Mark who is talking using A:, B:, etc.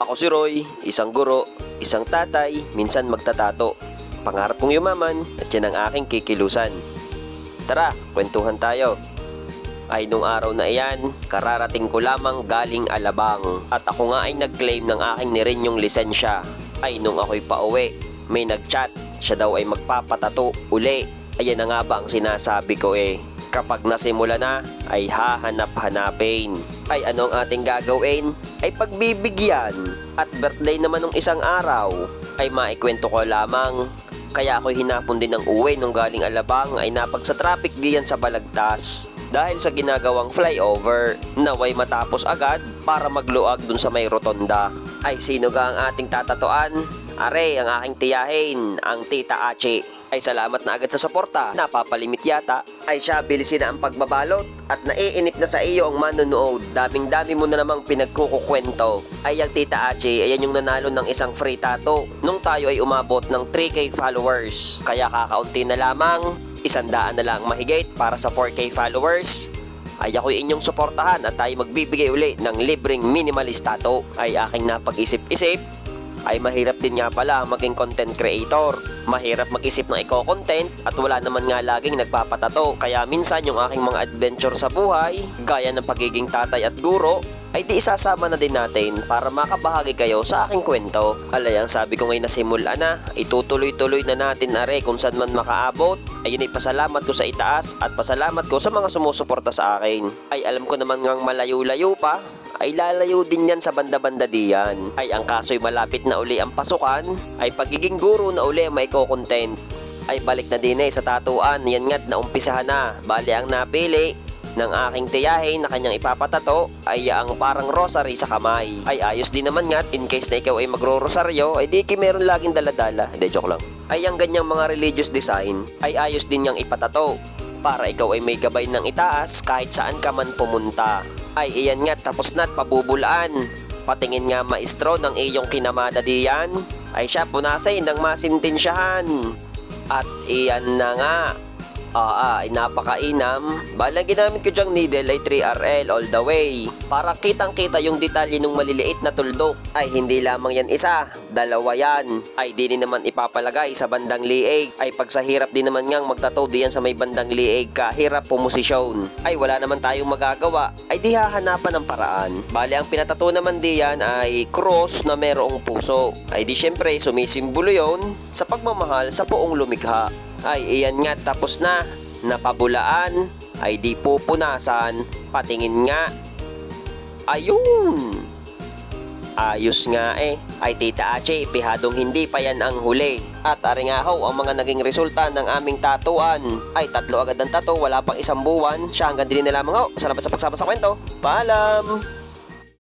A: Ako si Roy, isang guro, isang tatay, minsan magtatato. Pangarap kong yumaman at yan ang aking kikilusan. Tara, kwentuhan tayo. Ay nung araw na iyan, kararating ko lamang galing Alabang. At ako nga ay nag-claim ng aking nirinyong lisensya. Ay nung ako'y pauwi, may nag-chat, siya daw ay magpapatato uli. Ayan na nga ba ang sinasabi ko Kapag nasimula na, ay hahanap-hanapin. Ay anong ating gagawin? Ay pagbibigyan. At birthday naman ng isang araw, ay maikwento ko lamang. Kaya ako'y hinapon din ng uwi nung galing Alabang ay napagsa traffic diyan sa Balagtas. Dahil sa ginagawang flyover, naway matapos agad para magluag dun sa may rotonda. Ay sino ga ang ating tatatuan? Are, ang aking tiyahin, ang Tita Achi. Ay salamat na agad sa suporta, napapalimit yata. Ay siya, bilisin na ang pagbabalot at naiinip na sa iyo ang manonood. Daming-dami mo na namang pinagkukukwento. Ay ang Tita Achi, ayan yung nanalo ng isang free tattoo nung tayo ay umabot ng 3K followers. Kaya kakaunti na lamang, 100 na lang mahigit para sa 4K followers. Ay ako'y inyong suportahan at tayo magbibigay uli ng libreng minimalist tattoo. Ay aking napag-isip-isip, ay mahirap din nga pala maging content creator. Mahirap mag-isip ng eco-content at wala naman nga laging nagpapatato. Kaya minsan yung aking mga adventure sa buhay, gaya ng pagiging tatay at guro, ay di isasama na din natin para makabahagi kayo sa aking kwento. Alay, ang sabi ko ngayon na simula na, itutuloy-tuloy na natin kung saan man makaabot. Ayun ay pasalamat ko sa itaas at pasalamat ko sa mga sumusuporta sa akin. Ay alam ko naman ngang malayo-layo pa, ay lalayo din yan sa banda-banda diyan. Ay ang kaso'y malapit na uli ang pasukan, ay pagiging guro na uli may content. Ay balik na din sa tatuan, yan nga't naumpisahan na. Bali ang napili ng aking tiyahin na kanyang ipapatato ay ang parang rosary sa kamay. Ay ayos din naman nga't in case na ikaw ay magro-rosaryo, ay di meron laging daladala. Hindi, joke lang. Ay ang ganyang mga religious design, ay ayos din niyang ipatato para ikaw ay may gabay ng itaas kahit saan ka man pumunta. Ay iyan nga, tapos na't pabubulaan. Patingin nga maestro ng iyong kinamada diyan. Ay siya punasay ng masintensyahan. At iyan na nga. Ay napakainam. Balang ginamit ko dyang needle ay 3RL all the way. Para kitang kita yung detalye ng maliliit na tuldok. Ay hindi lamang yan isa, dalawa yan. Ay di naman ipapalagay sa bandang liig. Ay pag sa hirap din naman ngang magtato diyan sa may bandang liig, kahirap pumosisyon. Ay wala naman tayong magagawa, ay di hahanapan ng paraan. Bali ang pinatato naman diyan ay cross na merong puso. Ay di syempre sumisimbolo yon sa pagmamahal sa poong lumikha. Ay iyan nga, tapos na, napabulaan, ay di pupunasan, patingin nga. Ayun! Ayos nga Ay Tita Achi, pihadong hindi pa yan ang huli. At aringahaw ang mga naging resulta ng aming tatuan. Ay 3 agad ang tattoo, wala pang 1 buwan. Siya hanggang din na lamang ho. Salamat sa pagsama sa kwento. Paalam!